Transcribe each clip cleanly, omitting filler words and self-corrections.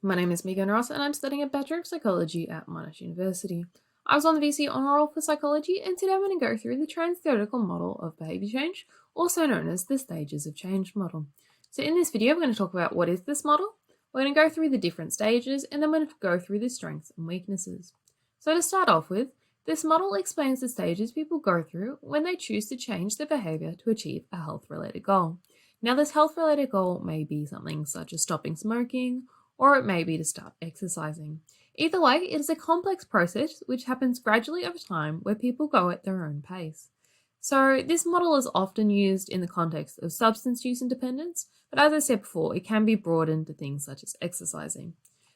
My name is Megan Ross and I'm studying a Bachelor of Psychology at Monash University. I was on the VCE honour roll for psychology, and today I'm going to go through the Transtheoretical model of behaviour change, also known as the stages of change model. So in this video, we're going to talk about what is this model, we're going to go through the different stages, and then we're going to go through the strengths and weaknesses. So to start off with, this model explains the stages people go through when they choose to change their behaviour to achieve a health-related goal. Now, this health-related goal may be something such as stopping smoking, or it may be to start exercising. Either way, it is a complex process which happens gradually over time where people go at their own pace. So this model is often used in the context of substance use and dependence, but as I said before, it can be broadened to things such as exercising.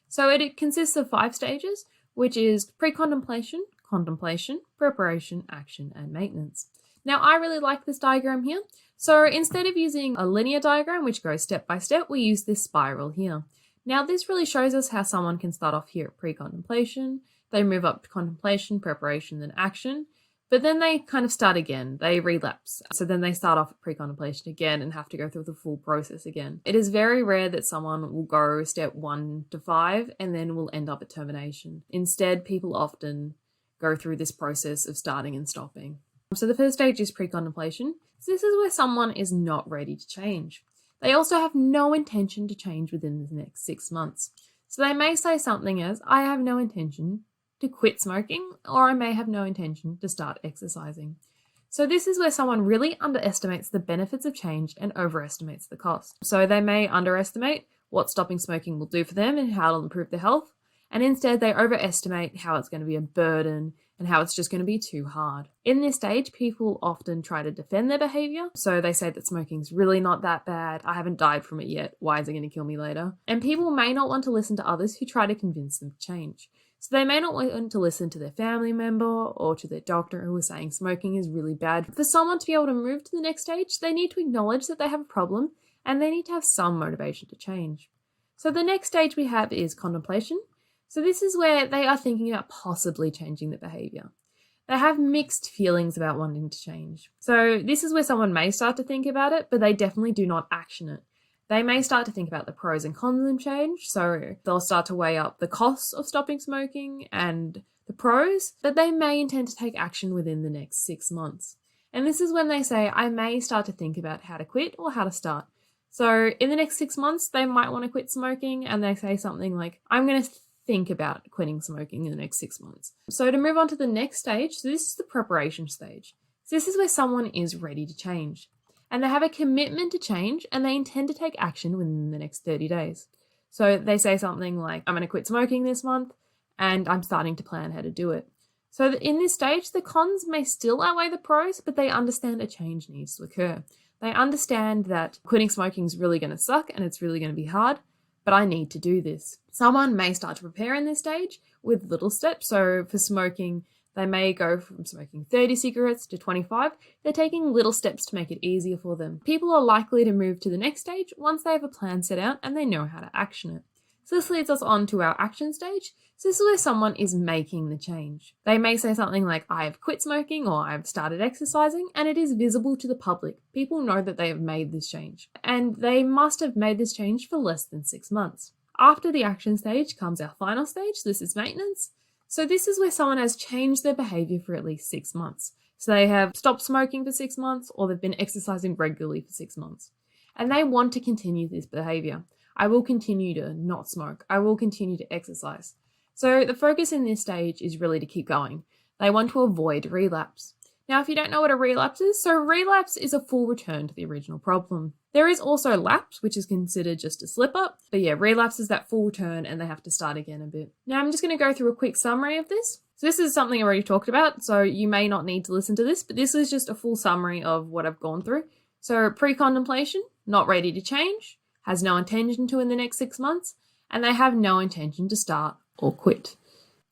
So it consists of 5 stages, which is pre-contemplation, contemplation, preparation, action, and maintenance. Now, I really like this diagram here. So instead of using a linear diagram, which goes step by step, we use this spiral here. Now, this really shows us how someone can start off here at pre-contemplation, they move up to contemplation, preparation, then action, but then they kind of start again, they relapse. So then they start off at pre-contemplation again and have to go through the full process again. It is very rare that someone will go step 1 to 5 and then will end up at termination. Instead, people often go through this process of starting and stopping. So the first stage is pre-contemplation. So this is where someone is not ready to change. They also have no intention to change within the next 6 months. So they may say something as, I have no intention to quit smoking, or I may have no intention to start exercising. So this is where someone really underestimates the benefits of change and overestimates the cost. So they may underestimate what stopping smoking will do for them and how it'll improve their health, and instead they overestimate how it's going to be a burden and how it's just going to be too hard. In this stage, people often try to defend their behaviour. So they say that smoking's really not that bad. I haven't died from it yet. Why is it going to kill me later? And people may not want to listen to others who try to convince them to change. So they may not want to listen to their family member or to their doctor who is saying smoking is really bad. For someone to be able to move to the next stage, they need to acknowledge that they have a problem and they need to have some motivation to change. So the next stage we have is contemplation. So this is where they are thinking about possibly changing their behaviour. They have mixed feelings about wanting to change. So this is where someone may start to think about it, but they definitely do not action it. They may start to think about the pros and cons of change. So they'll start to weigh up the costs of stopping smoking and the pros, but they may intend to take action within the next 6 months. And this is when they say, I may start to think about how to quit or how to start. So in the next 6 months, they might want to quit smoking, and they say something like, I'm going to think about quitting smoking in the next 6 months. So to move on to the next stage, so this is the preparation stage. So this is where someone is ready to change. And they have a commitment to change, and they intend to take action within the next 30 days. So they say something like, I'm going to quit smoking this month, and I'm starting to plan how to do it. So in this stage, the cons may still outweigh the pros, but they understand a change needs to occur. They understand that quitting smoking is really going to suck, and it's really going to be hard, but I need to do this. Someone may start to prepare in this stage with little steps. So for smoking, they may go from smoking 30 cigarettes to 25. They're taking little steps to make it easier for them. People are likely to move to the next stage once they have a plan set out and they know how to action it. So this leads us on to our action stage. So this is where someone is making the change. They may say something like, I have quit smoking, or I've started exercising, and it is visible to the public. People know that they have made this change, and they must have made this change for less than 6 months. After the action stage comes our final stage. This is maintenance. So this is where someone has changed their behaviour for at least 6 months. So they have stopped smoking for 6 months, or they've been exercising regularly for 6 months. And they want to continue this behaviour. I will continue to not smoke. I will continue to exercise. So the focus in this stage is really to keep going. They want to avoid relapse. Now, if you don't know what a relapse is, so relapse is a full return to the original problem. There is also lapse, which is considered just a slip up. But yeah, relapse is that full return and they have to start again a bit. Now, I'm just going to go through a quick summary of this. So this is something I already talked about, so you may not need to listen to this, but this is just a full summary of what I've gone through. So pre-contemplation, not ready to change, has no intention to in the next 6 months, and they have no intention to start or quit.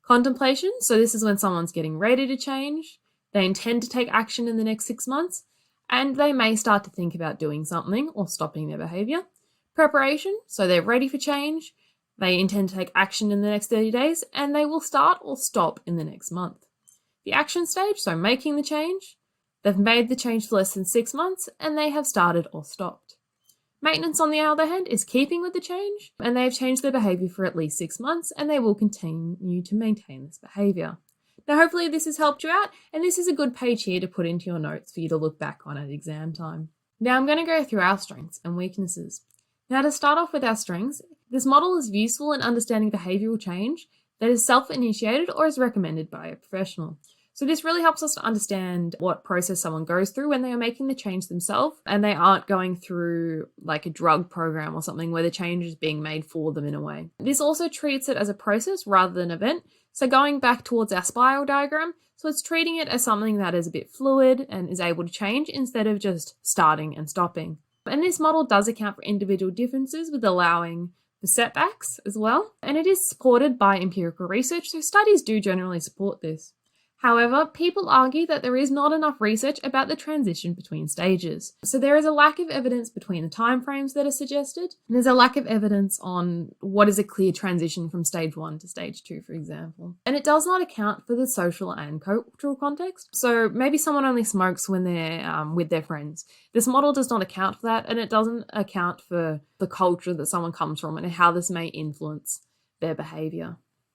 Contemplation, so this is when someone's getting ready to change, they intend to take action in the next 6 months, and they may start to think about doing something or stopping their behaviour. Preparation, so they're ready for change, they intend to take action in the next 30 days, and they will start or stop in the next month. The action stage, so making the change, they've made the change for less than 6 months, and they have started or stopped. Maintenance, on the other hand, is keeping with the change, and they have changed their behaviour for at least 6 months, and they will continue to maintain this behaviour. Now, hopefully this has helped you out, and this is a good page here to put into your notes for you to look back on at exam time. Now I'm going to go through our strengths and weaknesses. Now, to start off with our strengths, this model is useful in understanding behavioural change that is self-initiated or is recommended by a professional. So this really helps us to understand what process someone goes through when they are making the change themselves, and they aren't going through like a drug program or something where the change is being made for them in a way. This also treats it as a process rather than an event. So going back towards our spiral diagram, so it's treating it as something that is a bit fluid and is able to change instead of just starting and stopping. And this model does account for individual differences with allowing for setbacks as well. And it is supported by empirical research, so studies do generally support this. However, people argue that there is not enough research about the transition between stages. So there is a lack of evidence between the timeframes that are suggested, and there's a lack of evidence on what is a clear transition from stage 1 to stage 2, for example. And it does not account for the social and cultural context. So maybe someone only smokes when they're with their friends. This model does not account for that, and it doesn't account for the culture that someone comes from and how this may influence their behaviour.